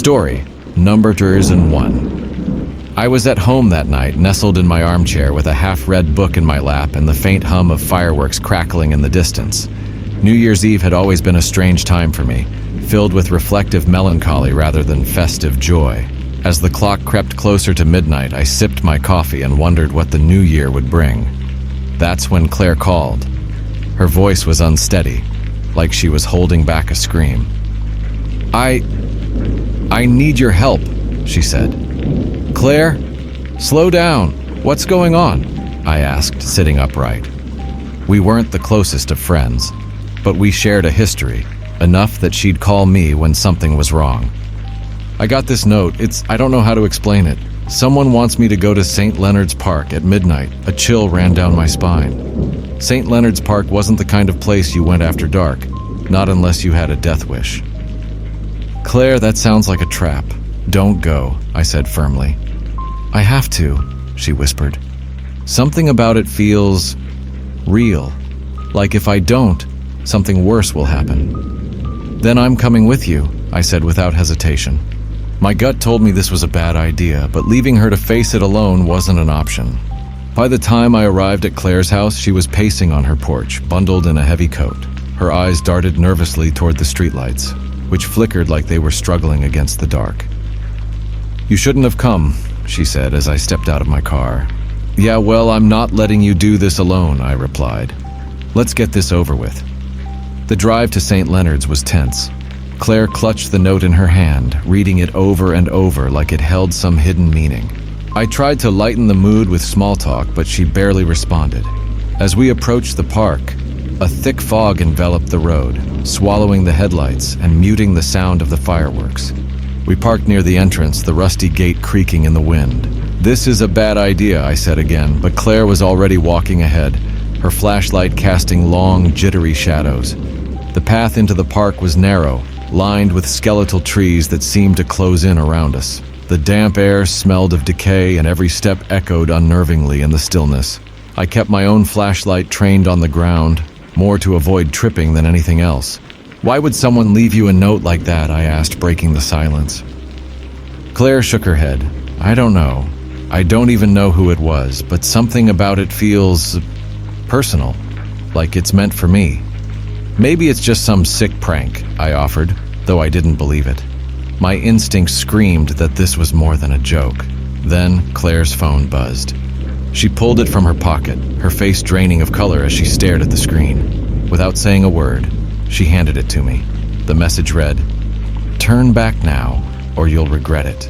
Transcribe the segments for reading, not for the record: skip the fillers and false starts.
Story, Numbers and One. I was at home that night, nestled in my armchair with a half-read book in my lap and the faint hum of fireworks crackling in the distance. New Year's Eve had always been a strange time for me, filled with reflective melancholy rather than festive joy. As the clock crept closer to midnight, I sipped my coffee and wondered what the new year would bring. That's when Claire called. Her voice was unsteady, like she was holding back a scream. I need your help, she said. Claire, slow down. What's going on? I asked, sitting upright. We weren't the closest of friends, but we shared a history, enough that she'd call me when something was wrong. I got this note. I don't know how to explain it. Someone wants me to go to St. Leonard's Park at midnight. A chill ran down my spine. St. Leonard's Park wasn't the kind of place you went after dark, not unless you had a death wish. Claire, that sounds like a trap. Don't go, I said firmly. I have to, she whispered. Something about it feels real. Like if I don't, something worse will happen. Then I'm coming with you, I said without hesitation. My gut told me this was a bad idea, but leaving her to face it alone wasn't an option. By the time I arrived at Claire's house, she was pacing on her porch, bundled in a heavy coat. Her eyes darted nervously toward the streetlights, which flickered like they were struggling against the dark. You shouldn't have come, she said as I stepped out of my car. Yeah, well, I'm not letting you do this alone, I replied. Let's get this over with. The drive to St. Leonard's was tense. Claire clutched the note in her hand, reading it over and over like it held some hidden meaning. I tried to lighten the mood with small talk, but she barely responded. As we approached the park, a thick fog enveloped the road, swallowing the headlights and muting the sound of the fireworks. We parked near the entrance, the rusty gate creaking in the wind. This is a bad idea, I said again, but Claire was already walking ahead, her flashlight casting long, jittery shadows. The path into the park was narrow, lined with skeletal trees that seemed to close in around us. The damp air smelled of decay and every step echoed unnervingly in the stillness. I kept my own flashlight trained on the ground, more to avoid tripping than anything else. Why would someone leave you a note like that? I asked, breaking the silence. Claire shook her head. I don't know. I don't even know who it was, but something about it feels personal, like it's meant for me. Maybe it's just some sick prank, I offered, though I didn't believe it. My instinct screamed that this was more than a joke. Then Claire's phone buzzed. She pulled it from her pocket, her face draining of color as she stared at the screen. Without saying a word, she handed it to me. The message read, "Turn back now, or you'll regret it."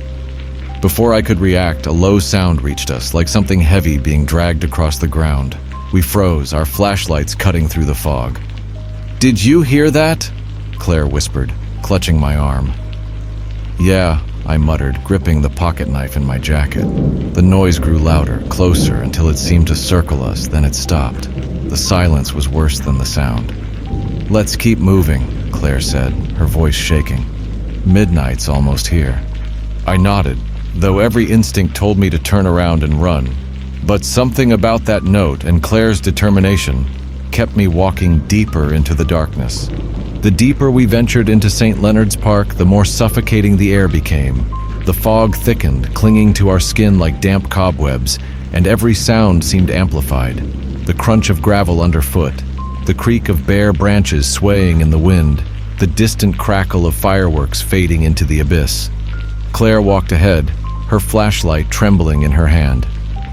Before I could react, a low sound reached us, like something heavy being dragged across the ground. We froze, our flashlights cutting through the fog. "Did you hear that?" Claire whispered, clutching my arm. "Yeah," I muttered, gripping the pocket knife in my jacket. The noise grew louder, closer, until it seemed to circle us, then it stopped. The silence was worse than the sound. "Let's keep moving," Claire said, her voice shaking. "Midnight's almost here." I nodded, though every instinct told me to turn around and run. But something about that note and Claire's determination kept me walking deeper into the darkness. The deeper we ventured into St. Leonard's Park, the more suffocating the air became. The fog thickened, clinging to our skin like damp cobwebs, and every sound seemed amplified. The crunch of gravel underfoot, the creak of bare branches swaying in the wind, the distant crackle of fireworks fading into the abyss. Claire walked ahead, her flashlight trembling in her hand.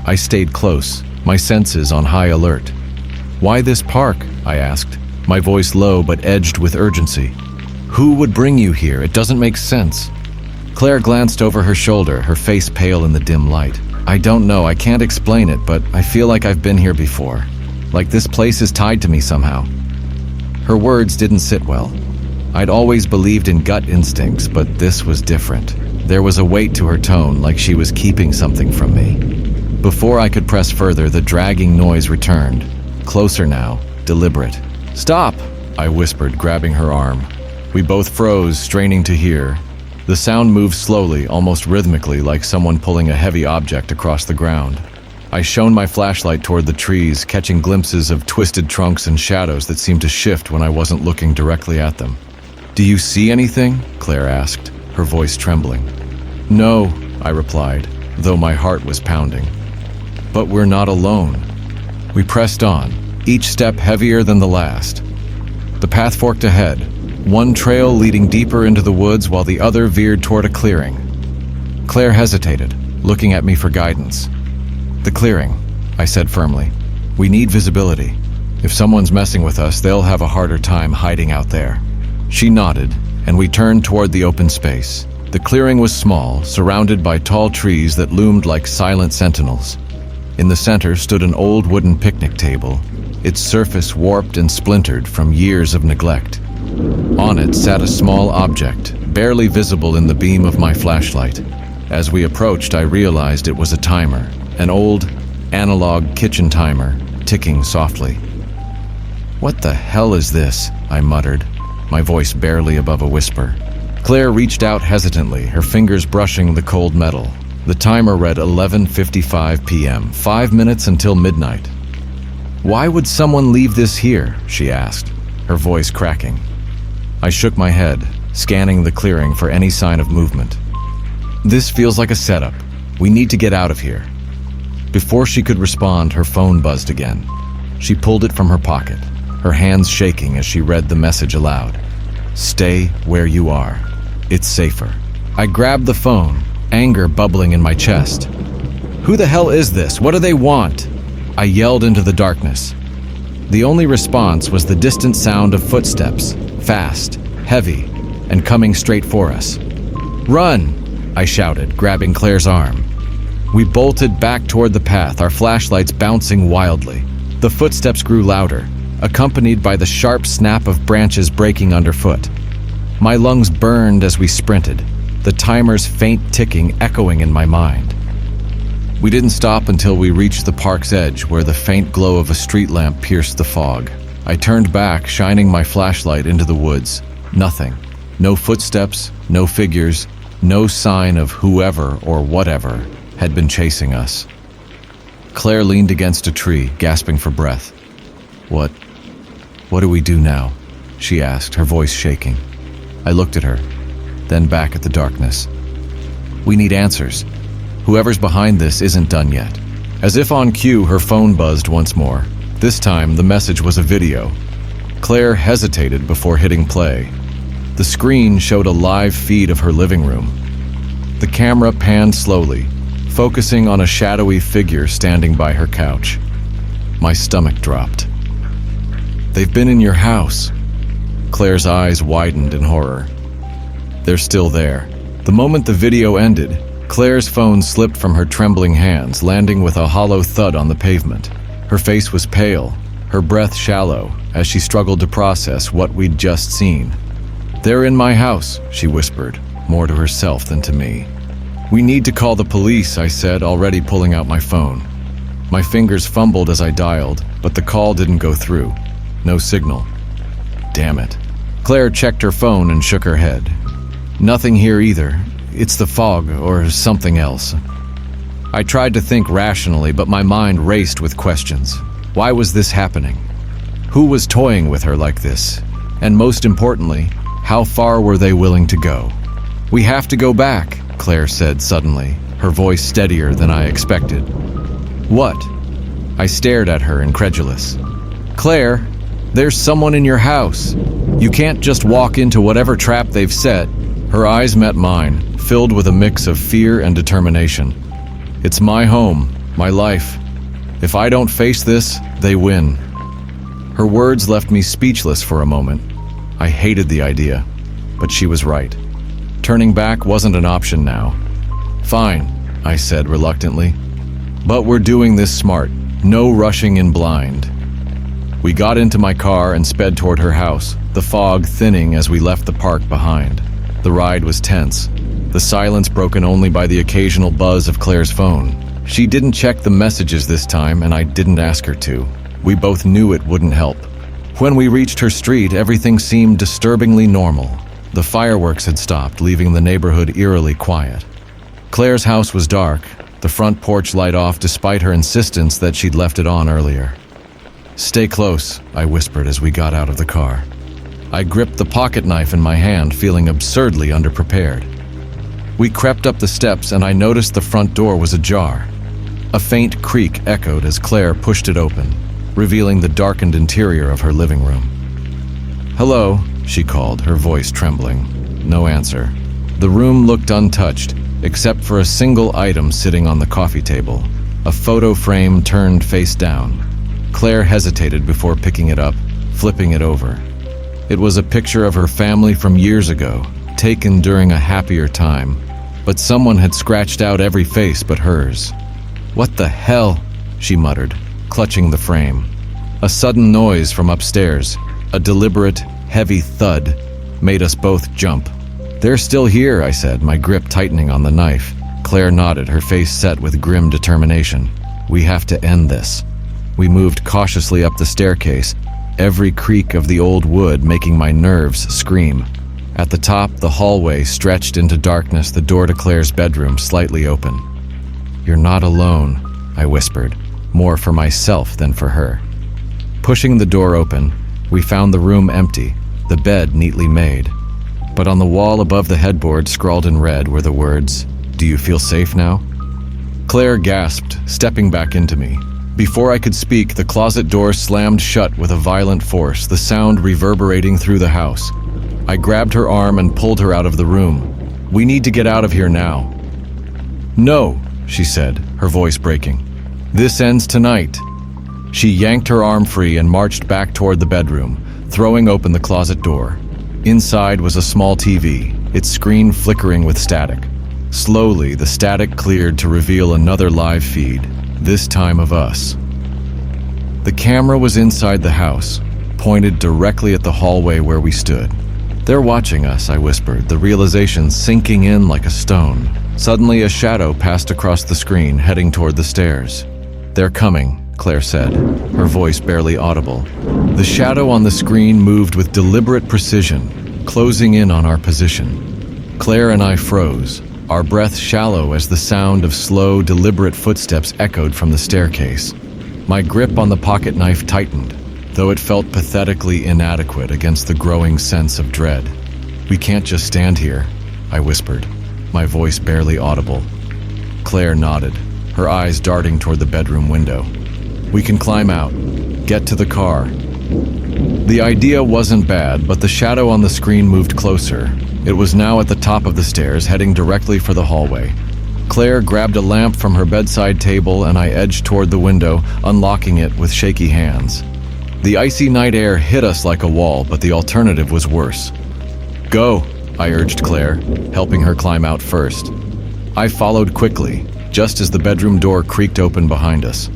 I stayed close, my senses on high alert. "Why this park?" I asked, my voice low but edged with urgency. "Who would bring you here? It doesn't make sense." Claire glanced over her shoulder, her face pale in the dim light. "I don't know, I can't explain it, but I feel like I've been here before. Like this place is tied to me somehow." Her words didn't sit well. I'd always believed in gut instincts, but this was different. There was a weight to her tone, like she was keeping something from me. Before I could press further, the dragging noise returned. Closer now, deliberate. "Stop!" I whispered, grabbing her arm. We both froze, straining to hear. The sound moved slowly, almost rhythmically, like someone pulling a heavy object across the ground. I shone my flashlight toward the trees, catching glimpses of twisted trunks and shadows that seemed to shift when I wasn't looking directly at them. "Do you see anything?" Claire asked, her voice trembling. "No," I replied, though my heart was pounding. But we're not alone. We pressed on, each step heavier than the last. The path forked ahead, one trail leading deeper into the woods while the other veered toward a clearing. Claire hesitated, looking at me for guidance. "The clearing," I said firmly. "We need visibility. If someone's messing with us, they'll have a harder time hiding out there." She nodded, and we turned toward the open space. The clearing was small, surrounded by tall trees that loomed like silent sentinels. In the center stood an old wooden picnic table, its surface warped and splintered from years of neglect. On it sat a small object, barely visible in the beam of my flashlight. As we approached, I realized it was a timer, an old, analog kitchen timer, ticking softly. "What the hell is this?" I muttered, my voice barely above a whisper. Claire reached out hesitantly, her fingers brushing the cold metal. The timer read 11:55 p.m., 5 minutes until midnight. "Why would someone leave this here?" she asked, her voice cracking. I shook my head, scanning the clearing for any sign of movement. "This feels like a setup. We need to get out of here." Before she could respond, her phone buzzed again. She pulled it from her pocket, her hands shaking as she read the message aloud. "Stay where you are. It's safer." I grabbed the phone, anger bubbling in my chest. "Who the hell is this? What do they want?" I yelled into the darkness. The only response was the distant sound of footsteps, fast, heavy, and coming straight for us. "Run!" I shouted, grabbing Claire's arm. We bolted back toward the path, our flashlights bouncing wildly. The footsteps grew louder, accompanied by the sharp snap of branches breaking underfoot. My lungs burned as we sprinted, the timer's faint ticking echoing in my mind. We didn't stop until we reached the park's edge, where the faint glow of a street lamp pierced the fog. I turned back, shining my flashlight into the woods. Nothing. No footsteps, no figures, no sign of whoever or whatever had been chasing us. Claire leaned against a tree, gasping for breath. What do we do now?" she asked, her voice shaking. I looked at her, then back at the darkness. "We need answers. Whoever's behind this isn't done yet." As if on cue, her phone buzzed once more. This time, the message was a video. Claire hesitated before hitting play. The screen showed a live feed of her living room. The camera panned slowly, focusing on a shadowy figure standing by her couch. My stomach dropped. "They've been in your house." Claire's eyes widened in horror. "They're still there." The moment the video ended, Claire's phone slipped from her trembling hands, landing with a hollow thud on the pavement. Her face was pale, her breath shallow, as she struggled to process what we'd just seen. "They're in my house," she whispered, more to herself than to me. "We need to call the police," I said, already pulling out my phone. My fingers fumbled as I dialed, but the call didn't go through. No signal. Damn it. Claire checked her phone and shook her head. "Nothing here either. It's the fog or something else." I tried to think rationally, but my mind raced with questions. Why was this happening? Who was toying with her like this? And most importantly, how far were they willing to go? "We have to go back," Claire said suddenly, her voice steadier than I expected. "What?" I stared at her, incredulous. "Claire, there's someone in your house. You can't just walk into whatever trap they've set." Her eyes met mine, filled with a mix of fear and determination. "It's my home, my life. If I don't face this, they win." Her words left me speechless for a moment. I hated the idea, but she was right. Turning back wasn't an option now. "Fine," I said reluctantly. "But we're doing this smart. No rushing in blind." We got into my car and sped toward her house, the fog thinning as we left the park behind. The ride was tense, the silence broken only by the occasional buzz of Claire's phone. She didn't check the messages this time, and I didn't ask her to. We both knew it wouldn't help. When we reached her street, everything seemed disturbingly normal. The fireworks had stopped, leaving the neighborhood eerily quiet. Claire's house was dark, the front porch light off despite her insistence that she'd left it on earlier. "Stay close," I whispered as we got out of the car. I gripped the pocket knife in my hand, feeling absurdly underprepared. We crept up the steps and I noticed the front door was ajar. A faint creak echoed as Claire pushed it open, revealing the darkened interior of her living room. "Hello," she called, her voice trembling. No answer. The room looked untouched, except for a single item sitting on the coffee table, a photo frame turned face down. Claire hesitated before picking it up, flipping it over. It was a picture of her family from years ago, taken during a happier time, but someone had scratched out every face but hers. "What the hell?" she muttered, clutching the frame. A sudden noise from upstairs, a deliberate, heavy thud, made us both jump. "They're still here," I said, my grip tightening on the knife. Claire nodded, her face set with grim determination. "We have to end this." We moved cautiously up the staircase, every creak of the old wood making my nerves scream. At the top, the hallway stretched into darkness, the door to Claire's bedroom slightly open. "You're not alone," I whispered, more for myself than for her. Pushing the door open, we found the room empty, the bed neatly made. But on the wall above the headboard, scrawled in red, were the words, "Do you feel safe now?" Claire gasped, stepping back into me. Before I could speak, the closet door slammed shut with a violent force, the sound reverberating through the house. I grabbed her arm and pulled her out of the room. "We need to get out of here now." "No," she said, her voice breaking. "This ends tonight." She yanked her arm free and marched back toward the bedroom, throwing open the closet door. Inside was a small TV, its screen flickering with static. Slowly, the static cleared to reveal another live feed, this time of us. The camera was inside the house, pointed directly at the hallway where we stood. "They're watching us," I whispered, the realization sinking in like a stone. Suddenly, a shadow passed across the screen, heading toward the stairs. "They're coming," Claire said, her voice barely audible. The shadow on the screen moved with deliberate precision, closing in on our position. Claire and I froze, our breath shallow as the sound of slow, deliberate footsteps echoed from the staircase. My grip on the pocket knife tightened, though it felt pathetically inadequate against the growing sense of dread. "We can't just stand here," I whispered, my voice barely audible. Claire nodded, her eyes darting toward the bedroom window. "We can climb out. Get to the car." The idea wasn't bad, but the shadow on the screen moved closer. It was now at the top of the stairs, heading directly for the hallway. Claire grabbed a lamp from her bedside table and I edged toward the window, unlocking it with shaky hands. The icy night air hit us like a wall, but the alternative was worse. "Go," I urged Claire, helping her climb out first. I followed quickly, just as the bedroom door creaked open behind us.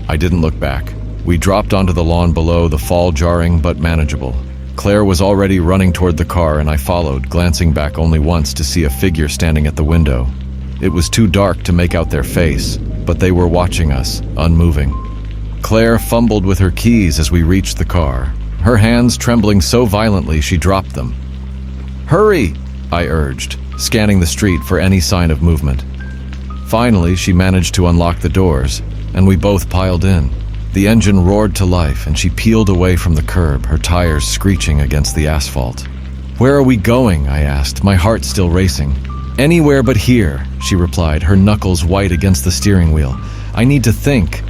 I didn't look back. We dropped onto the lawn below, the fall jarring but manageable. Claire was already running toward the car and I followed, glancing back only once to see a figure standing at the window. It was too dark to make out their face, but they were watching us, unmoving. Claire fumbled with her keys as we reached the car, her hands trembling so violently she dropped them. "Hurry!" I urged, scanning the street for any sign of movement. Finally, she managed to unlock the doors, and we both piled in. The engine roared to life, and she peeled away from the curb, her tires screeching against the asphalt. "Where are we going?" I asked, my heart still racing. "Anywhere but here," she replied, her knuckles white against the steering wheel. "I need to think.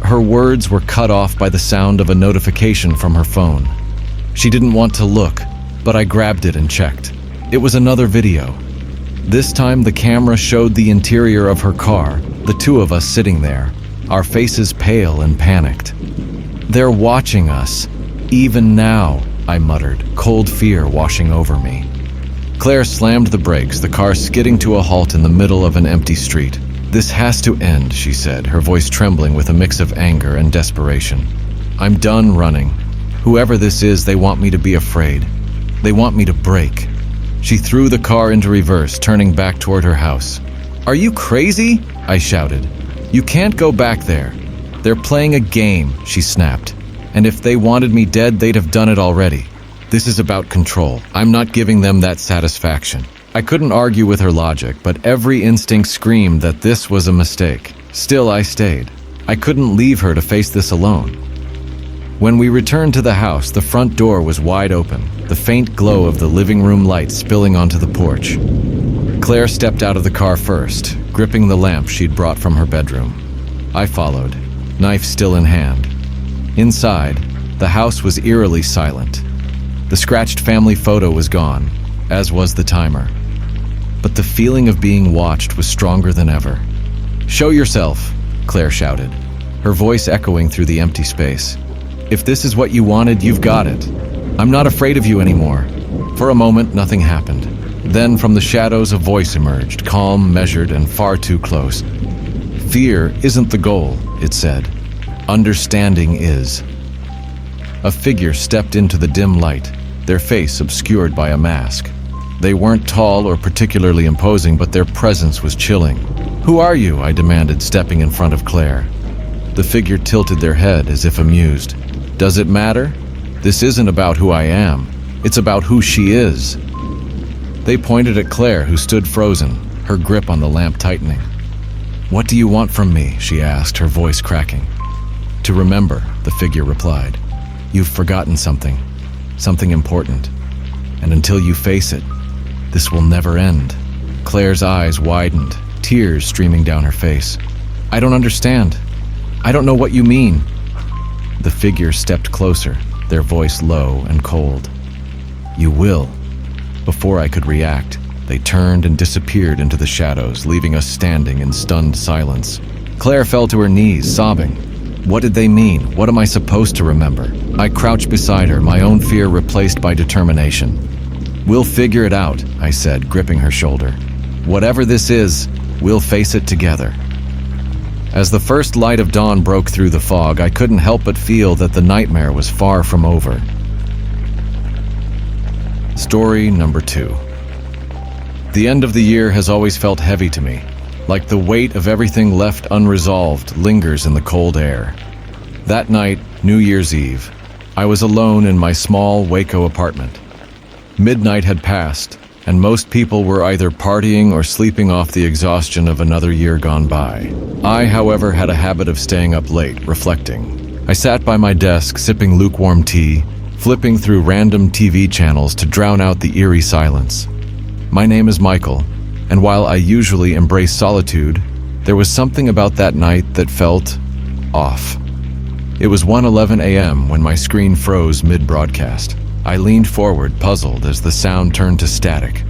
Her words were cut off by the sound of a notification from her phone. She didn't want to look, but I grabbed it and checked. It was another video. This time the camera showed the interior of her car, the two of us sitting there, our faces pale and panicked. "They're watching us, even now," I muttered, cold fear washing over me. Claire slammed the brakes, the car skidding to a halt in the middle of an empty street. "This has to end," she said, her voice trembling with a mix of anger and desperation. "I'm done running. Whoever this is, they want me to be afraid. They want me to break." She threw the car into reverse, turning back toward her house. "Are you crazy?" I shouted. "You can't go back there. They're playing a game," she snapped. "And if they wanted me dead, they'd have done it already. This is about control. I'm not giving them that satisfaction." I couldn't argue with her logic, but every instinct screamed that this was a mistake. Still, I stayed. I couldn't leave her to face this alone. When we returned to the house, the front door was wide open, the faint glow of the living room light spilling onto the porch. Claire stepped out of the car first, gripping the lamp she'd brought from her bedroom. I followed, knife still in hand. Inside, the house was eerily silent. The scratched family photo was gone, as was the timer. But the feeling of being watched was stronger than ever. "Show yourself," Claire shouted, her voice echoing through the empty space. "If this is what you wanted, you've got it. I'm not afraid of you anymore." For a moment, nothing happened. Then from the shadows, a voice emerged, calm, measured, and far too close. "Fear isn't the goal," it said. "Understanding is." A figure stepped into the dim light, their face obscured by a mask. They weren't tall or particularly imposing, but their presence was chilling. "Who are you?" I demanded, stepping in front of Claire. The figure tilted their head as if amused. "Does it matter? This isn't about who I am. It's about who she is." They pointed at Claire, who stood frozen, her grip on the lamp tightening. "What do you want from me?" she asked, her voice cracking. "To remember," the figure replied. "You've forgotten something important. And until you face it, this will never end." Claire's eyes widened, tears streaming down her face. "I don't understand. I don't know what you mean." The figure stepped closer, their voice low and cold. "You will." Before I could react, they turned and disappeared into the shadows, leaving us standing in stunned silence. Claire fell to her knees, sobbing. What did they mean? What am I supposed to remember? I crouched beside her, my own fear replaced by determination. "We'll figure it out," I said, gripping her shoulder. "Whatever this is, we'll face it together." As the first light of dawn broke through the fog, I couldn't help but feel that the nightmare was far from over. Story number 2. The end of the year has always felt heavy to me, like the weight of everything left unresolved lingers in the cold air. That night, New Year's Eve, I was alone in my small Waco apartment. Midnight had passed, and most people were either partying or sleeping off the exhaustion of another year gone by. I, however, had a habit of staying up late, reflecting. I sat by my desk, sipping lukewarm tea, flipping through random TV channels to drown out the eerie silence. My name is Michael, and while I usually embrace solitude, there was something about that night that felt off. It was 1:11 a.m. when my screen froze mid-broadcast. I leaned forward, puzzled, as the sound turned to static.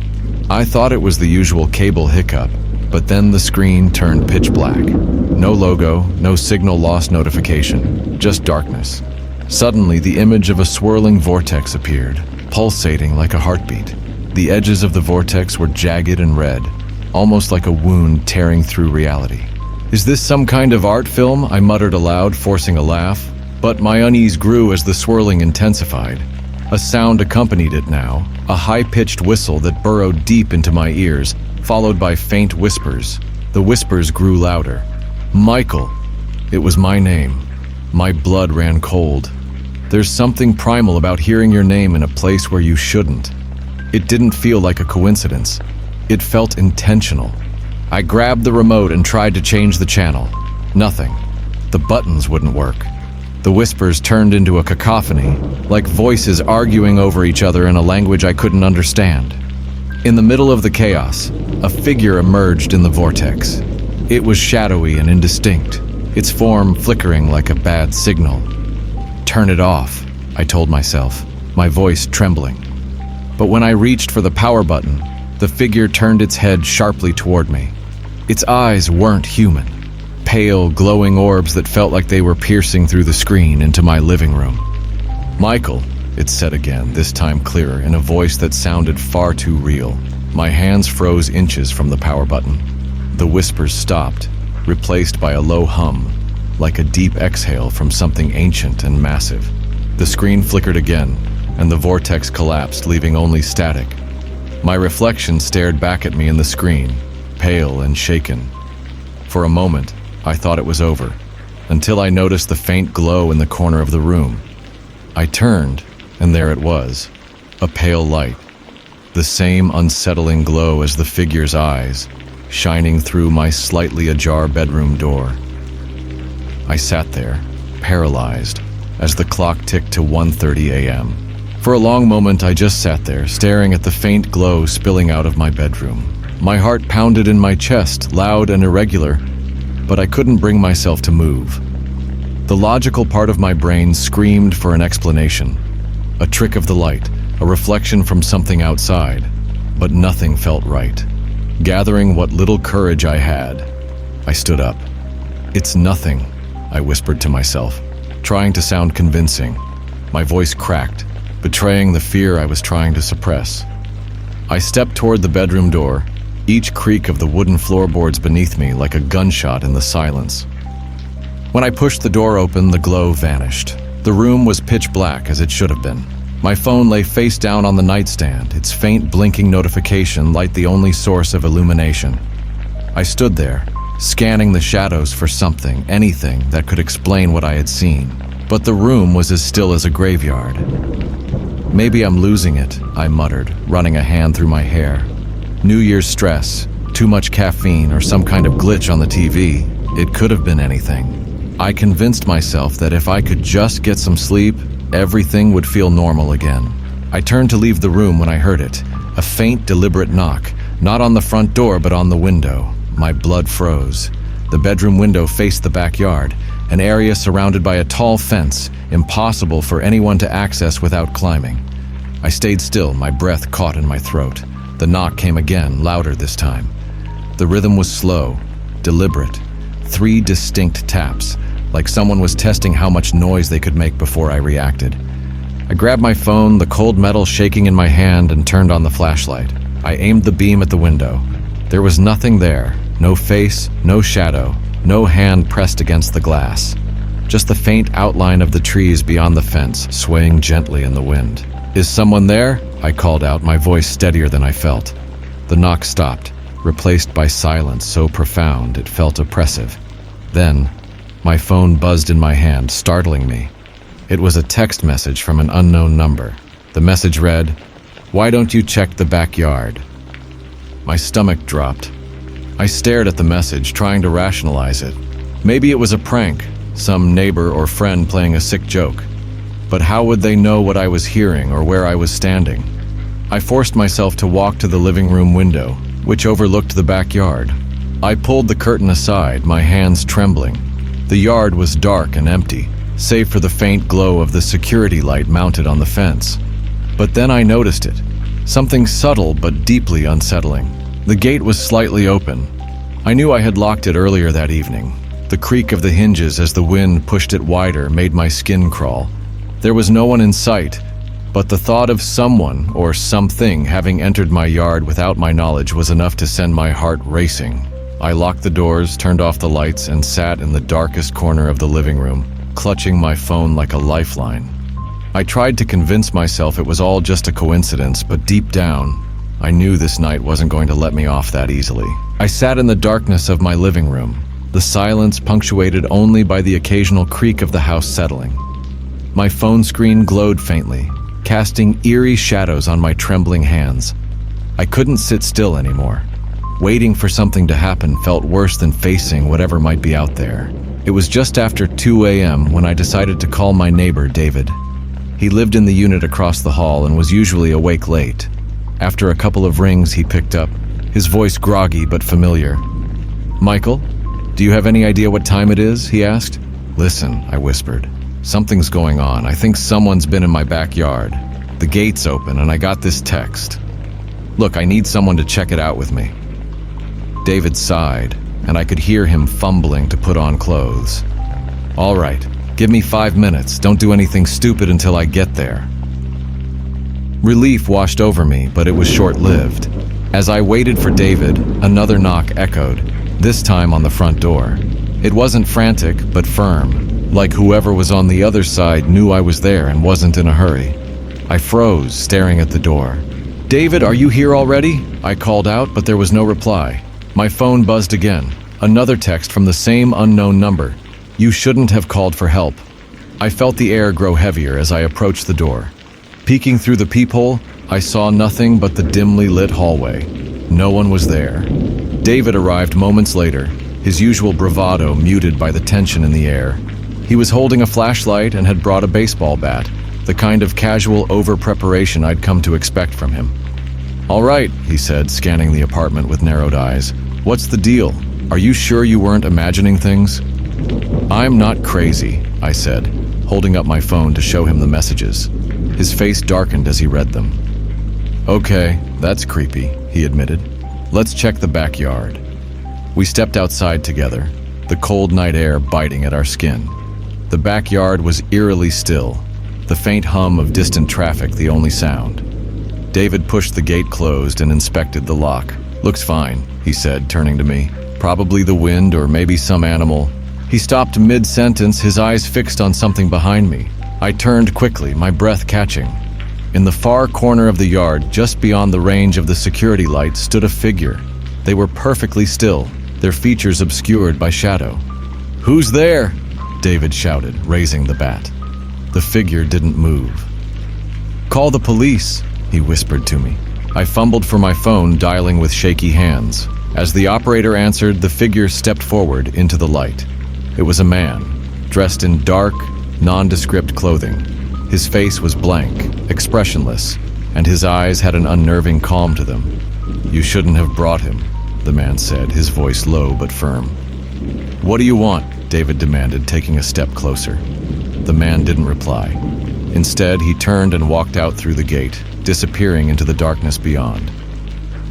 I thought it was the usual cable hiccup, but then the screen turned pitch black. No logo, no signal loss notification, just darkness. Suddenly, the image of a swirling vortex appeared, pulsating like a heartbeat. The edges of the vortex were jagged and red, almost like a wound tearing through reality. "Is this some kind of art film?" I muttered aloud, forcing a laugh. But my unease grew as the swirling intensified. A sound accompanied it now, a high-pitched whistle that burrowed deep into my ears, followed by faint whispers. The whispers grew louder. "Michael." It was my name. My blood ran cold. There's something primal about hearing your name in a place where you shouldn't. It didn't feel like a coincidence. It felt intentional. I grabbed the remote and tried to change the channel. Nothing. The buttons wouldn't work. The whispers turned into a cacophony, like voices arguing over each other in a language I couldn't understand. In the middle of the chaos, a figure emerged in the vortex. It was shadowy and indistinct, its form flickering like a bad signal. "Turn it off," I told myself, my voice trembling. But when I reached for the power button, the figure turned its head sharply toward me. Its eyes weren't human. Pale, glowing orbs that felt like they were piercing through the screen into my living room. "Michael," it said again, this time clearer, in a voice that sounded far too real. My hands froze inches from the power button. The whispers stopped, replaced by a low hum, like a deep exhale from something ancient and massive. The screen flickered again, and the vortex collapsed, leaving only static. My reflection stared back at me in the screen, pale and shaken. For a moment, I thought it was over, until I noticed the faint glow in the corner of the room. I turned, and there it was, a pale light, the same unsettling glow as the figure's eyes, shining through my slightly ajar bedroom door. I sat there, paralyzed, as the clock ticked to 1:30 a.m. For a long moment, I just sat there, staring at the faint glow spilling out of my bedroom. My heart pounded in my chest, loud and irregular, but I couldn't bring myself to move. The logical part of my brain screamed for an explanation. A trick of the light, a reflection from something outside, but nothing felt right. Gathering what little courage I had, I stood up. "It's nothing," I whispered to myself, trying to sound convincing. My voice cracked, betraying the fear I was trying to suppress. I stepped toward the bedroom door, each creak of the wooden floorboards beneath me like a gunshot in the silence. When I pushed the door open, the glow vanished. The room was pitch black, as it should have been. My phone lay face down on the nightstand, its faint blinking notification light the only source of illumination. I stood there, scanning the shadows for something, anything that could explain what I had seen. But the room was as still as a graveyard. "Maybe I'm losing it," I muttered, running a hand through my hair. New Year's stress, too much caffeine, or some kind of glitch on the TV. It could have been anything. I convinced myself that if I could just get some sleep, everything would feel normal again. I turned to leave the room when I heard it, a faint, deliberate knock, not on the front door but on the window. My blood froze. The bedroom window faced the backyard, an area surrounded by a tall fence, impossible for anyone to access without climbing. I stayed still, my breath caught in my throat. The knock came again, louder this time. The rhythm was slow, deliberate. 3 distinct taps, like someone was testing how much noise they could make before I reacted. I grabbed my phone, the cold metal shaking in my hand, and turned on the flashlight. I aimed the beam at the window. There was nothing there, no face, no shadow, no hand pressed against the glass. Just the faint outline of the trees beyond the fence, swaying gently in the wind. "Is someone there?" I called out, my voice steadier than I felt. The knock stopped, replaced by silence so profound it felt oppressive. Then, my phone buzzed in my hand, startling me. It was a text message from an unknown number. The message read, "Why don't you check the backyard?" My stomach dropped. I stared at the message, trying to rationalize it. Maybe it was a prank, some neighbor or friend playing a sick joke. But how would they know what I was hearing or where I was standing? I forced myself to walk to the living room window, which overlooked the backyard. I pulled the curtain aside, my hands trembling. The yard was dark and empty, save for the faint glow of the security light mounted on the fence. But then I noticed it, something subtle but deeply unsettling. The gate was slightly open. I knew I had locked it earlier that evening. The creak of the hinges as the wind pushed it wider made my skin crawl. There was no one in sight, but the thought of someone or something having entered my yard without my knowledge was enough to send my heart racing. I locked the doors, turned off the lights, and sat in the darkest corner of the living room, clutching my phone like a lifeline. I tried to convince myself it was all just a coincidence, but deep down, I knew this night wasn't going to let me off that easily. I sat in the darkness of my living room, the silence punctuated only by the occasional creak of the house settling. My phone screen glowed faintly, casting eerie shadows on my trembling hands. I couldn't sit still anymore. Waiting for something to happen felt worse than facing whatever might be out there. It was just after 2 a.m. when I decided to call my neighbor, David. He lived in the unit across the hall and was usually awake late. After a couple of rings, he picked up, his voice groggy but familiar. "Michael, do you have any idea what time it is?" he asked. "Listen," I whispered. "Something's going on. I think someone's been in my backyard. The gate's open and I got this text. Look, I need someone to check it out with me." David sighed, and I could hear him fumbling to put on clothes. "All right, give me 5 minutes. Don't do anything stupid until I get there." Relief washed over me, but it was short-lived. As I waited for David, another knock echoed, this time on the front door. It wasn't frantic, but firm, like whoever was on the other side knew I was there and wasn't in a hurry. I froze, staring at the door. "David, are you here already?" I called out, but there was no reply. My phone buzzed again. Another text from the same unknown number. "You shouldn't have called for help." I felt the air grow heavier as I approached the door. Peeking through the peephole, I saw nothing but the dimly lit hallway. No one was there. David arrived moments later, his usual bravado muted by the tension in the air. He was holding a flashlight and had brought a baseball bat, the kind of casual over-preparation I'd come to expect from him. "All right," he said, scanning the apartment with narrowed eyes. "What's the deal? Are you sure you weren't imagining things?" "I'm not crazy," I said, holding up my phone to show him the messages. His face darkened as he read them. "Okay, that's creepy," he admitted. "Let's check the backyard." We stepped outside together, the cold night air biting at our skin. The backyard was eerily still, the faint hum of distant traffic the only sound. David pushed the gate closed and inspected the lock. "Looks fine," he said, turning to me. "Probably the wind or maybe some animal." He stopped mid-sentence, his eyes fixed on something behind me. I turned quickly, my breath catching. In the far corner of the yard, just beyond the range of the security light, stood a figure. They were perfectly still, their features obscured by shadow. "Who's there?" David shouted, raising the bat. The figure didn't move. "Call the police," he whispered to me. I fumbled for my phone, dialing with shaky hands. As the operator answered, the figure stepped forward into the light. It was a man, dressed in dark, nondescript clothing. His face was blank, expressionless, and his eyes had an unnerving calm to them. "You shouldn't have brought him," the man said, his voice low but firm. "What do you want?" David demanded, taking a step closer. The man didn't reply. Instead, he turned and walked out through the gate, disappearing into the darkness beyond.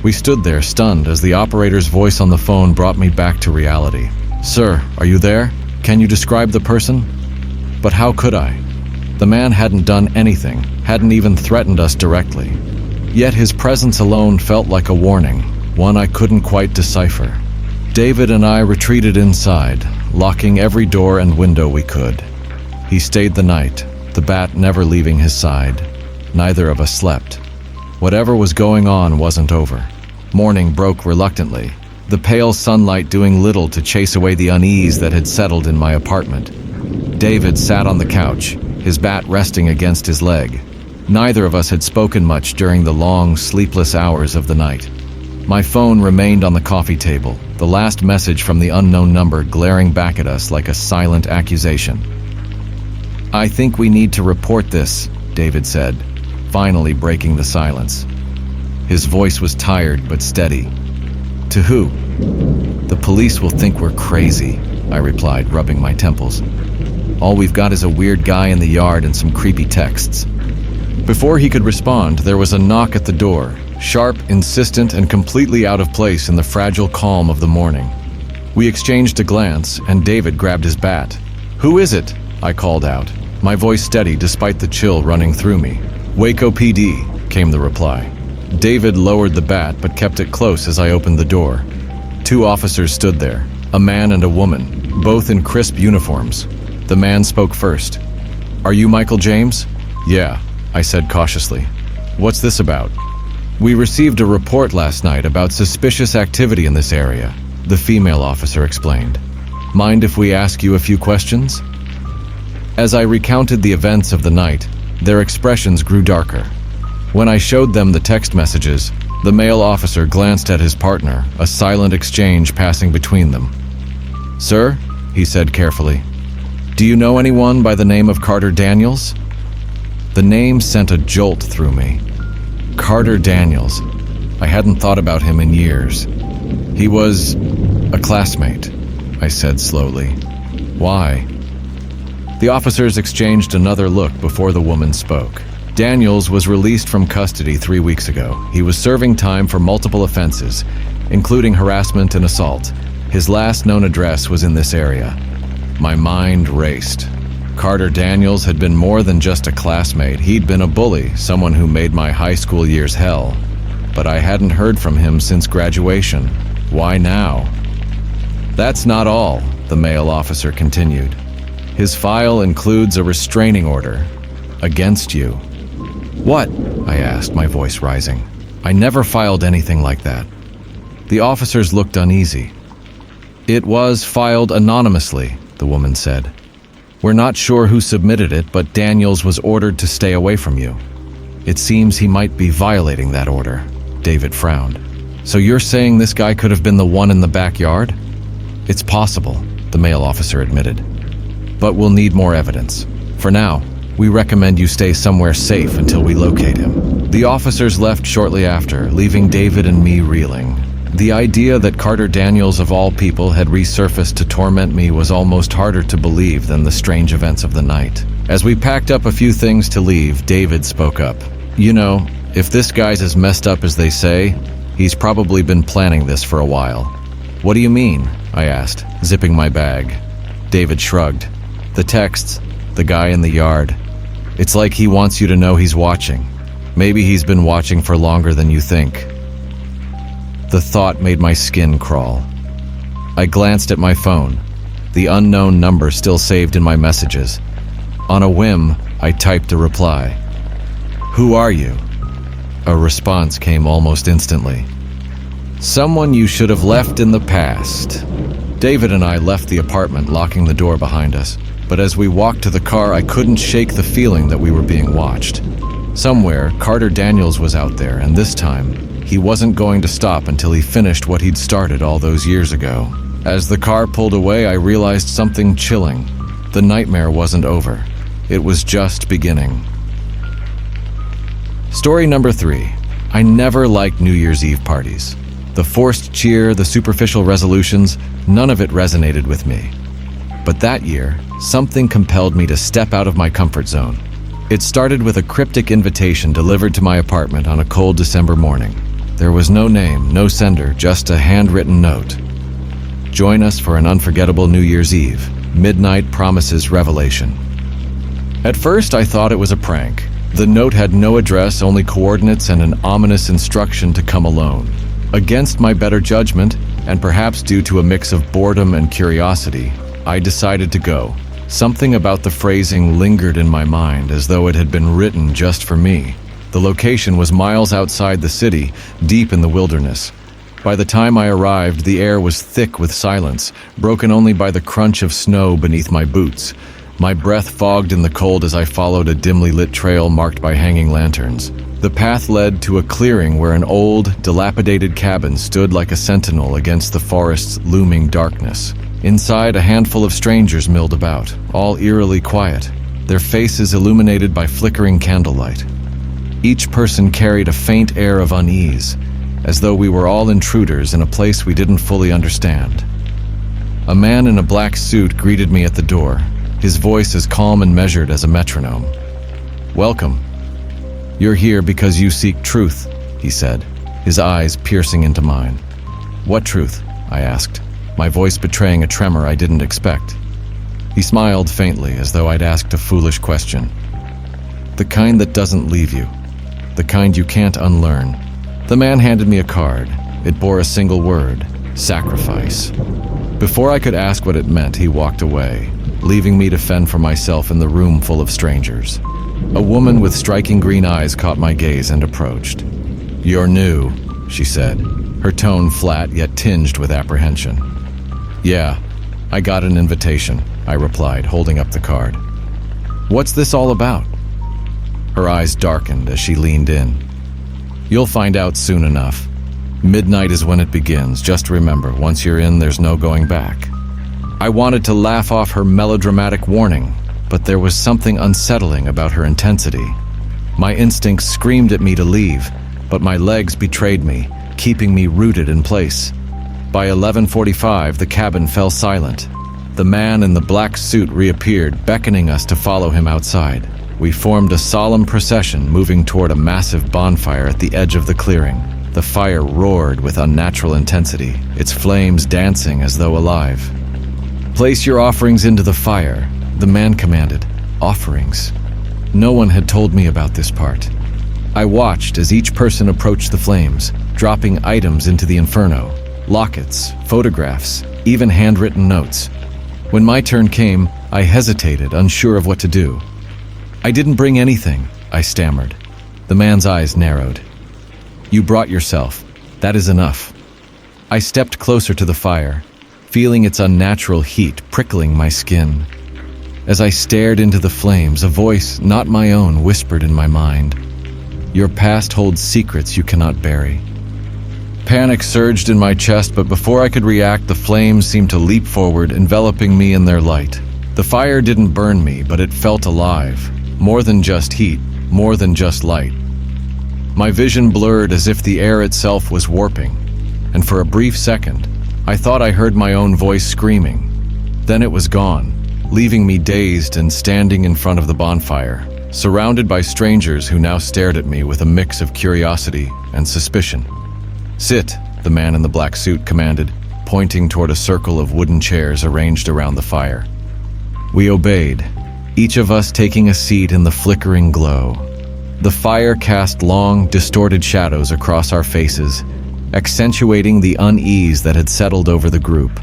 We stood there, stunned, as the operator's voice on the phone brought me back to reality. "Sir, are you there? Can you describe the person?" But how could I? The man hadn't done anything, hadn't even threatened us directly. Yet his presence alone felt like a warning, one I couldn't quite decipher. David and I retreated inside, locking every door and window we could. He stayed the night, the bat never leaving his side. Neither of us slept. Whatever was going on wasn't over. Morning broke reluctantly, the pale sunlight doing little to chase away the unease that had settled in my apartment. David sat on the couch, his bat resting against his leg. Neither of us had spoken much during the long, sleepless hours of the night. My phone remained on the coffee table, the last message from the unknown number glaring back at us like a silent accusation. "I think we need to report this," David said, finally breaking the silence. His voice was tired but steady. "To who?" "The police will think we're crazy," I replied, rubbing my temples. "All we've got is a weird guy in the yard and some creepy texts." Before he could respond, there was a knock at the door, sharp, insistent, and completely out of place in the fragile calm of the morning. We exchanged a glance, and David grabbed his bat. "Who is it?" I called out, my voice steady despite the chill running through me. "Waco PD," came the reply. David lowered the bat but kept it close as I opened the door. Two officers stood there, a man and a woman, both in crisp uniforms. The man spoke first. "Are you Michael James?" "Yeah," I said cautiously. "What's this about?" "We received a report last night about suspicious activity in this area," the female officer explained. "Mind if we ask you a few questions?" As I recounted the events of the night, their expressions grew darker. When I showed them the text messages, the male officer glanced at his partner, a silent exchange passing between them. "Sir," he said carefully, "do you know anyone by the name of Carter Daniels?" The name sent a jolt through me. Carter Daniels. I hadn't thought about him in years. "He was a classmate," I said slowly. "Why?" The officers exchanged another look before the woman spoke. Daniels was released from custody 3 weeks ago. He was serving time for multiple offenses, including harassment and assault. His last known address was in this area. My mind raced. Carter Daniels had been more than just a classmate. He'd been a bully, someone who made my high school years hell. But I hadn't heard from him since graduation. Why now? "That's not all," the male officer continued. "His file includes a restraining order against you." "What?" I asked, my voice rising. "I never filed anything like that." The officers looked uneasy. "It was filed anonymously," the woman said. "We're not sure who submitted it, but Daniels was ordered to stay away from you. It seems he might be violating that order." David frowned. "So you're saying this guy could have been the one in the backyard?" "It's possible," the male officer admitted. "But we'll need more evidence. For now, we recommend you stay somewhere safe until we locate him." The officers left shortly after, leaving David and me reeling. The idea that Carter Daniels, of all people, had resurfaced to torment me was almost harder to believe than the strange events of the night. As we packed up a few things to leave, David spoke up. "You know, if this guy's as messed up as they say, he's probably been planning this for a while." "What do you mean?" I asked, zipping my bag. David shrugged. "The texts, the guy in the yard. It's like he wants you to know he's watching. Maybe he's been watching for longer than you think." The thought made my skin crawl. I glanced at my phone, the unknown number still saved in my messages. On a whim, I typed a reply. "Who are you?" A response came almost instantly. "Someone you should have left in the past." David and I left the apartment, locking the door behind us. But as we walked to the car, I couldn't shake the feeling that we were being watched. Somewhere, Carter Daniels was out there, and this time, he wasn't going to stop until he finished what he'd started all those years ago. As the car pulled away, I realized something chilling. The nightmare wasn't over. It was just beginning. Story number 3. I never liked New Year's Eve parties. The forced cheer, the superficial resolutions, none of it resonated with me. But that year, something compelled me to step out of my comfort zone. It started with a cryptic invitation delivered to my apartment on a cold December morning. There was no name, no sender, just a handwritten note. "Join us for an unforgettable New Year's Eve. Midnight promises revelation." At first, I thought it was a prank. The note had no address, only coordinates and an ominous instruction to come alone. Against my better judgment, and perhaps due to a mix of boredom and curiosity, I decided to go. Something about the phrasing lingered in my mind, as though it had been written just for me. The location was miles outside the city, deep in the wilderness. By the time I arrived, the air was thick with silence, broken only by the crunch of snow beneath my boots. My breath fogged in the cold as I followed a dimly lit trail marked by hanging lanterns. The path led to a clearing where an old, dilapidated cabin stood like a sentinel against the forest's looming darkness. Inside, a handful of strangers milled about, all eerily quiet, their faces illuminated by flickering candlelight. Each person carried a faint air of unease, as though we were all intruders in a place we didn't fully understand. A man in a black suit greeted me at the door, his voice as calm and measured as a metronome. "Welcome. You're here because you seek truth," he said, his eyes piercing into mine. "What truth?" I asked, my voice betraying a tremor I didn't expect. He smiled faintly, as though I'd asked a foolish question. "The kind that doesn't leave you. The kind you can't unlearn." The man handed me a card. It bore a single word: sacrifice. Before I could ask what it meant, he walked away, leaving me to fend for myself in the room full of strangers. A woman with striking green eyes caught my gaze and approached. "You're new," she said, her tone flat yet tinged with apprehension. "Yeah, I got an invitation," I replied, holding up the card. "What's this all about?" Her eyes darkened as she leaned in. "You'll find out soon enough. Midnight is when it begins. Just remember, once you're in, there's no going back." I wanted to laugh off her melodramatic warning, but there was something unsettling about her intensity. My instincts screamed at me to leave, but my legs betrayed me, keeping me rooted in place. By 11:45, the cabin fell silent. The man in the black suit reappeared, beckoning us to follow him outside. We formed a solemn procession, moving toward a massive bonfire at the edge of the clearing. The fire roared with unnatural intensity, its flames dancing as though alive. "Place your offerings into the fire," the man commanded. Offerings. No one had told me about this part. I watched as each person approached the flames, dropping items into the inferno. Lockets, photographs, even handwritten notes. When my turn came, I hesitated, unsure of what to do. "I didn't bring anything," I stammered. The man's eyes narrowed. "You brought yourself. That is enough." I stepped closer to the fire, feeling its unnatural heat prickling my skin. As I stared into the flames, a voice, not my own, whispered in my mind, "Your past holds secrets you cannot bury." Panic surged in my chest, but before I could react, the flames seemed to leap forward, enveloping me in their light. The fire didn't burn me, but it felt alive. More than just heat, more than just light. My vision blurred as if the air itself was warping, and for a brief second, I thought I heard my own voice screaming. Then it was gone, leaving me dazed and standing in front of the bonfire, surrounded by strangers who now stared at me with a mix of curiosity and suspicion. "Sit," the man in the black suit commanded, pointing toward a circle of wooden chairs arranged around the fire. We obeyed, each of us taking a seat in the flickering glow. The fire cast long, distorted shadows across our faces, accentuating the unease that had settled over the group.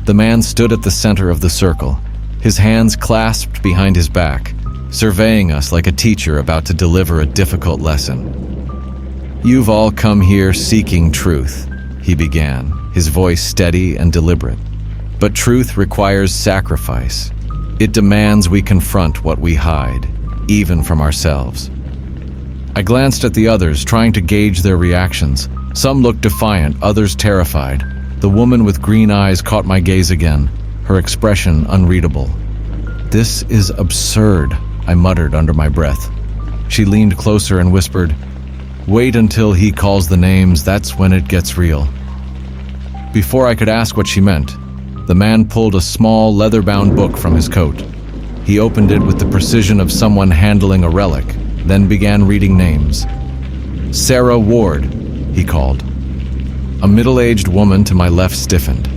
The man stood at the center of the circle, his hands clasped behind his back, surveying us like a teacher about to deliver a difficult lesson. "You've all come here seeking truth," he began, his voice steady and deliberate. "But truth requires sacrifice. It demands we confront what we hide, even from ourselves." I glanced at the others, trying to gauge their reactions. Some looked defiant, others terrified. The woman with green eyes caught my gaze again, her expression unreadable. "This is absurd," I muttered under my breath. She leaned closer and whispered, "Wait until he calls the names, that's when it gets real." Before I could ask what she meant, the man pulled a small leather-bound book from his coat. He opened it with the precision of someone handling a relic, then began reading names. "Sarah Ward," he called. A middle-aged woman to my left stiffened.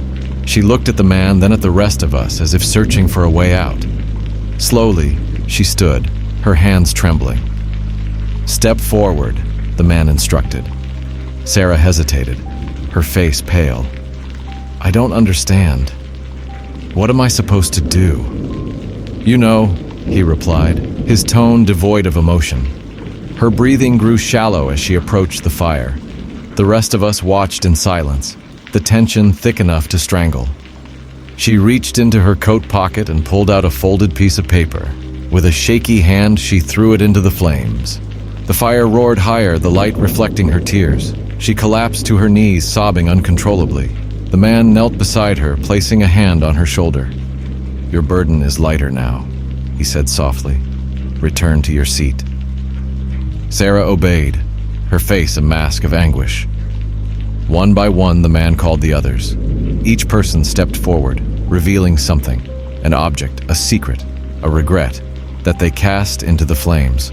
She looked at the man, then at the rest of us, as if searching for a way out. Slowly, she stood, her hands trembling. "Step forward," the man instructed. Sarah hesitated, her face pale. "I don't understand. What am I supposed to do?" "You know," he replied, his tone devoid of emotion. Her breathing grew shallow as she approached the fire. The rest of us watched in silence, the tension thick enough to strangle. She reached into her coat pocket and pulled out a folded piece of paper. With a shaky hand, she threw it into the flames. The fire roared higher, the light reflecting her tears. She collapsed to her knees, sobbing uncontrollably. The man knelt beside her, placing a hand on her shoulder. "Your burden is lighter now," he said softly. "Return to your seat." Sarah obeyed, her face a mask of anguish. One by one, the man called the others. Each person stepped forward, revealing something, an object, a secret, a regret, that they cast into the flames.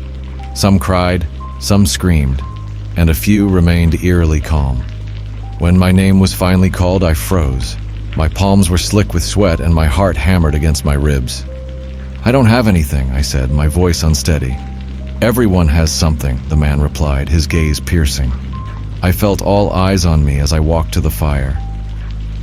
Some cried, some screamed, and a few remained eerily calm. When my name was finally called, I froze. My palms were slick with sweat and my heart hammered against my ribs. "I don't have anything," I said, my voice unsteady. "Everyone has something," the man replied, his gaze piercing. I felt all eyes on me as I walked to the fire.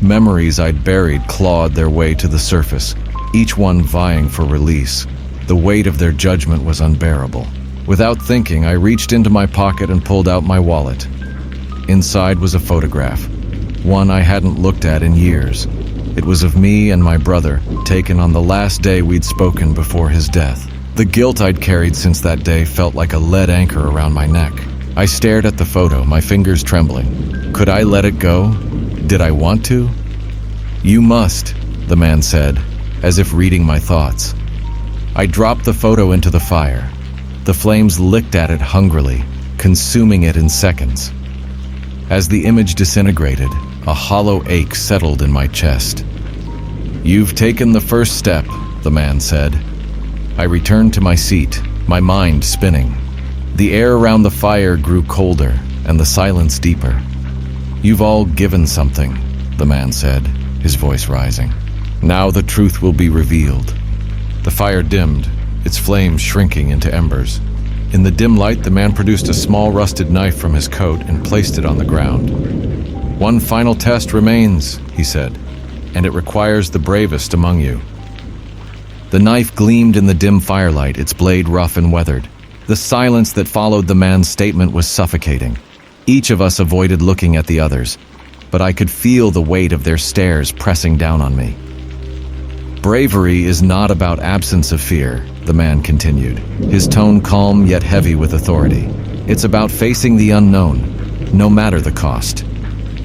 Memories I'd buried clawed their way to the surface, each one vying for release. The weight of their judgment was unbearable. Without thinking, I reached into my pocket and pulled out my wallet. Inside was a photograph, one I hadn't looked at in years. It was of me and my brother, taken on the last day we'd spoken before his death. The guilt I'd carried since that day felt like a lead anchor around my neck. I stared at the photo, my fingers trembling. Could I let it go? Did I want to? "You must," the man said, as if reading my thoughts. I dropped the photo into the fire. The flames licked at it hungrily, consuming it in seconds. As the image disintegrated, a hollow ache settled in my chest. "You've taken the first step," the man said. I returned to my seat, my mind spinning. The air around the fire grew colder, and the silence deeper. "You've all given something," the man said, his voice rising. "Now the truth will be revealed." The fire dimmed, its flames shrinking into embers. In the dim light, the man produced a small rusted knife from his coat and placed it on the ground. "One final test remains," he said, "and it requires the bravest among you." The knife gleamed in the dim firelight, its blade rough and weathered. The silence that followed the man's statement was suffocating. Each of us avoided looking at the others, but I could feel the weight of their stares pressing down on me. "Bravery is not about absence of fear," the man continued, his tone calm yet heavy with authority. "It's about facing the unknown, no matter the cost."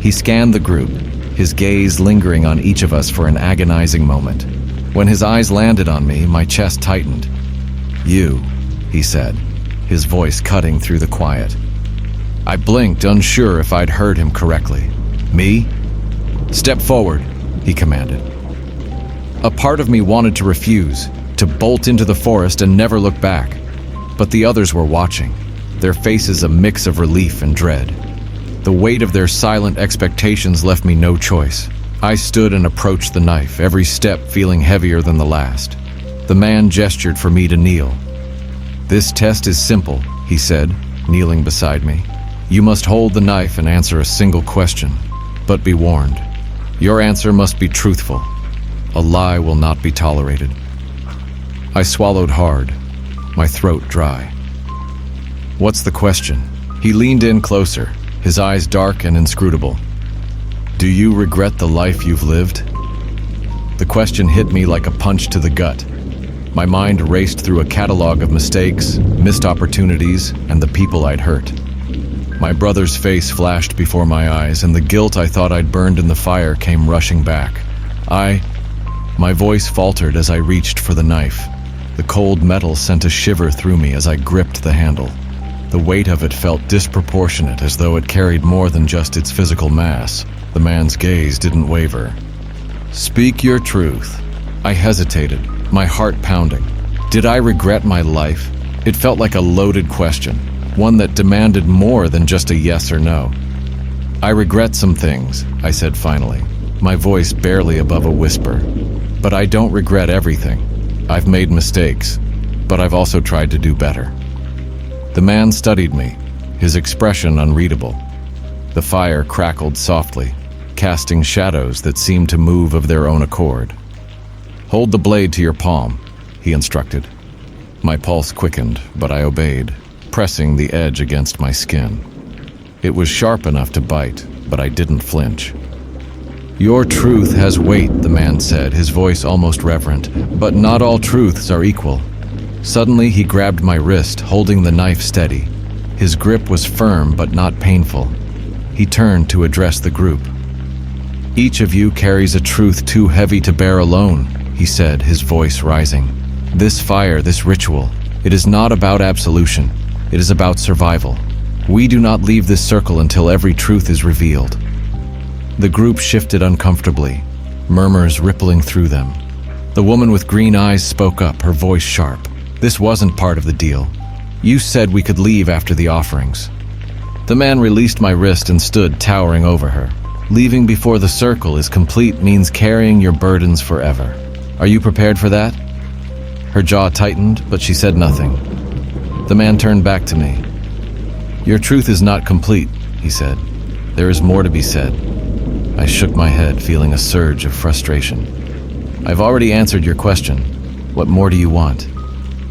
He scanned the group, his gaze lingering on each of us for an agonizing moment. When his eyes landed on me, my chest tightened. "You," he said, his voice cutting through the quiet. I blinked, unsure if I'd heard him correctly. Me? Step forward, he commanded. A part of me wanted to refuse, to bolt into the forest and never look back. But the others were watching, their faces a mix of relief and dread. The weight of their silent expectations left me no choice. I stood and approached the knife, every step feeling heavier than the last. The man gestured for me to kneel. "This test is simple," he said, kneeling beside me. "You must hold the knife and answer a single question. But be warned, your answer must be truthful. A lie will not be tolerated." I swallowed hard, my throat dry. "What's the question?" He leaned in closer, his eyes dark and inscrutable. "Do you regret the life you've lived?" The question hit me like a punch to the gut. My mind raced through a catalog of mistakes, missed opportunities, and the people I'd hurt. My brother's face flashed before my eyes, and the guilt I thought I'd burned in the fire came rushing back. My voice faltered as I reached for the knife. The cold metal sent a shiver through me as I gripped the handle. The weight of it felt disproportionate, as though it carried more than just its physical mass. The man's gaze didn't waver. "Speak your truth." I hesitated, my heart pounding. Did I regret my life? It felt like a loaded question, one that demanded more than just a yes or no. "I regret some things," I said finally, my voice barely above a whisper. "But I don't regret everything. I've made mistakes, but I've also tried to do better." The man studied me, his expression unreadable. The fire crackled softly, casting shadows that seemed to move of their own accord. "Hold the blade to your palm," he instructed. My pulse quickened, but I obeyed, pressing the edge against my skin. It was sharp enough to bite, but I didn't flinch. "Your truth has weight," the man said, his voice almost reverent, "but not all truths are equal." Suddenly, he grabbed my wrist, holding the knife steady. His grip was firm but not painful. He turned to address the group. "Each of you carries a truth too heavy to bear alone," he said, his voice rising. "This fire, this ritual, it is not about absolution. It is about survival. We do not leave this circle until every truth is revealed." The group shifted uncomfortably, murmurs rippling through them. The woman with green eyes spoke up, her voice sharp. "This wasn't part of the deal. You said we could leave after the offerings." The man released my wrist and stood towering over her. "Leaving before the circle is complete means carrying your burdens forever. Are you prepared for that?" Her jaw tightened, but she said nothing. The man turned back to me. "Your truth is not complete," he said. "There is more to be said." I shook my head, feeling a surge of frustration. "I've already answered your question. What more do you want?"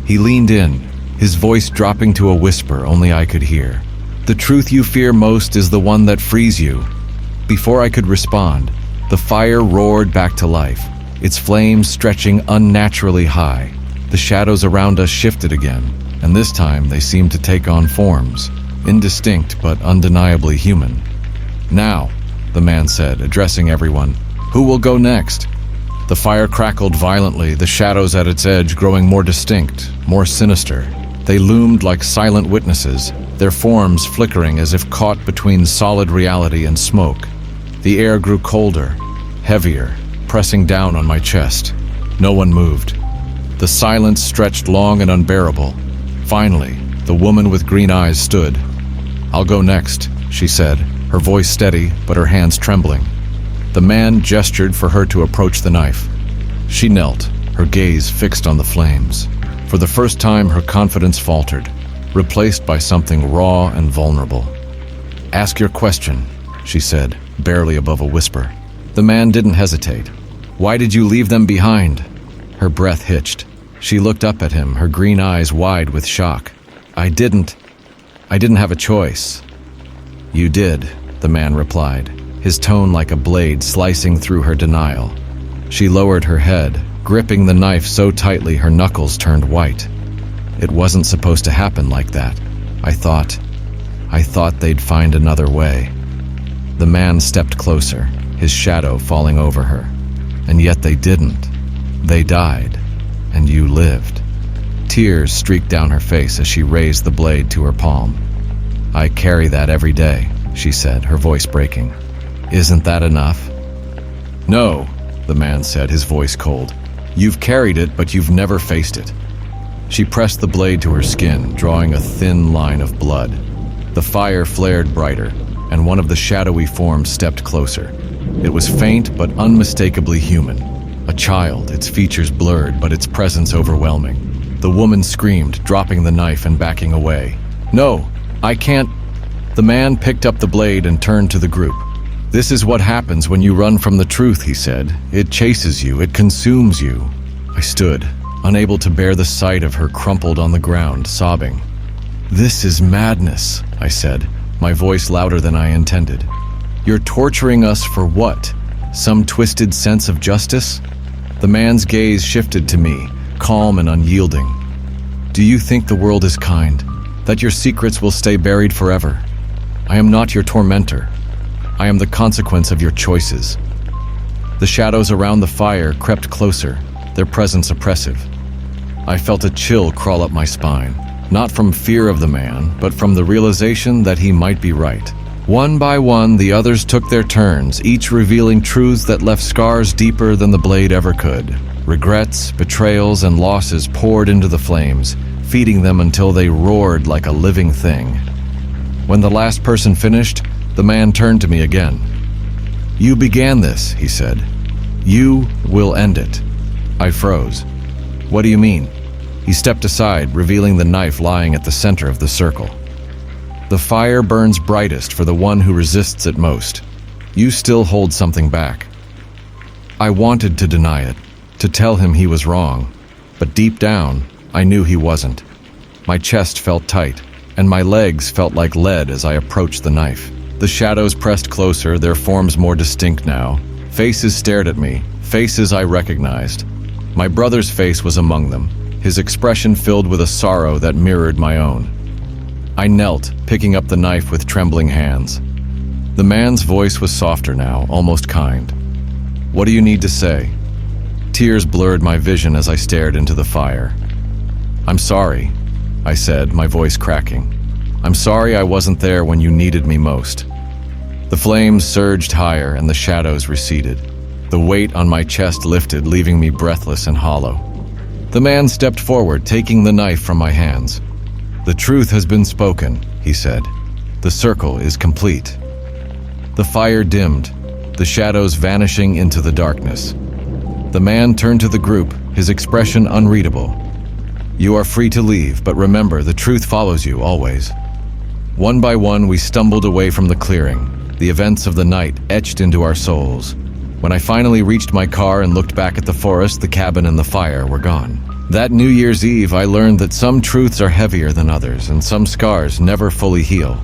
He leaned in, his voice dropping to a whisper only I could hear. "The truth you fear most is the one that frees you." Before I could respond, the fire roared back to life, its flames stretching unnaturally high. The shadows around us shifted again, and this time they seemed to take on forms, indistinct but undeniably human. "Now," the man said, addressing everyone, "who will go next?" The fire crackled violently, the shadows at its edge growing more distinct, more sinister. They loomed like silent witnesses, their forms flickering as if caught between solid reality and smoke. The air grew colder, heavier, pressing down on my chest. No one moved. The silence stretched long and unbearable. Finally, the woman with green eyes stood. "I'll go next," she said, her voice steady but her hands trembling. The man gestured for her to approach the knife. She knelt, her gaze fixed on the flames. For the first time, her confidence faltered, replaced by something raw and vulnerable. "Ask your question," she said, barely above a whisper. The man didn't hesitate. "Why did you leave them behind?" Her breath hitched. She looked up at him, her green eyes wide with shock. I didn't have a choice." "You did," the man replied, his tone like a blade slicing through her denial. She lowered her head, gripping the knife so tightly her knuckles turned white. "It wasn't supposed to happen like that. I thought they'd find another way." The man stepped closer, his shadow falling over her. "And yet they didn't. They died, and you lived." Tears streaked down her face as she raised the blade to her palm. I carry that every day, she said, her voice breaking. Isn't that enough? No, the man said, his voice cold. You've carried it, but you've never faced it. She pressed the blade to her skin, drawing a thin line of blood. The fire flared brighter, and one of the shadowy forms stepped closer. It was faint but unmistakably human. A child, its features blurred, but its presence overwhelming. The woman screamed, dropping the knife and backing away. No, I can't. The man picked up the blade and turned to the group. This is what happens when you run from the truth, he said. It chases you, it consumes you. I stood, unable to bear the sight of her crumpled on the ground, sobbing. This is madness, I said, my voice louder than I intended. You're torturing us for what? Some twisted sense of justice? The man's gaze shifted to me, calm and unyielding. Do you think the world is kind? That your secrets will stay buried forever? I am not your tormentor. I am the consequence of your choices. The shadows around the fire crept closer, their presence oppressive. I felt a chill crawl up my spine, not from fear of the man, but from the realization that he might be right. One by one, the others took their turns, each revealing truths that left scars deeper than the blade ever could. Regrets, betrayals, and losses poured into the flames, feeding them until they roared like a living thing. When the last person finished, the man turned to me again. You began this, he said. You will end it. I froze. What do you mean? He stepped aside, revealing the knife lying at the center of the circle. The fire burns brightest for the one who resists it most. You still hold something back. I wanted to deny it, to tell him he was wrong, but deep down, I knew he wasn't. My chest felt tight, and my legs felt like lead as I approached the knife. The shadows pressed closer, their forms more distinct now. Faces stared at me, faces I recognized. My brother's face was among them, his expression filled with a sorrow that mirrored my own. I knelt, picking up the knife with trembling hands. The man's voice was softer now, almost kind. What do you need to say? Tears blurred my vision as I stared into the fire. I'm sorry, I said, my voice cracking. I'm sorry I wasn't there when you needed me most. The flames surged higher and the shadows receded. The weight on my chest lifted, leaving me breathless and hollow. The man stepped forward, taking the knife from my hands. The truth has been spoken, he said. The circle is complete. The fire dimmed, the shadows vanishing into the darkness. The man turned to the group, his expression unreadable. You are free to leave, but remember, the truth follows you always. One by one, we stumbled away from the clearing, the events of the night etched into our souls. When I finally reached my car and looked back at the forest, the cabin and the fire were gone. That New Year's Eve, I learned that some truths are heavier than others, and some scars never fully heal.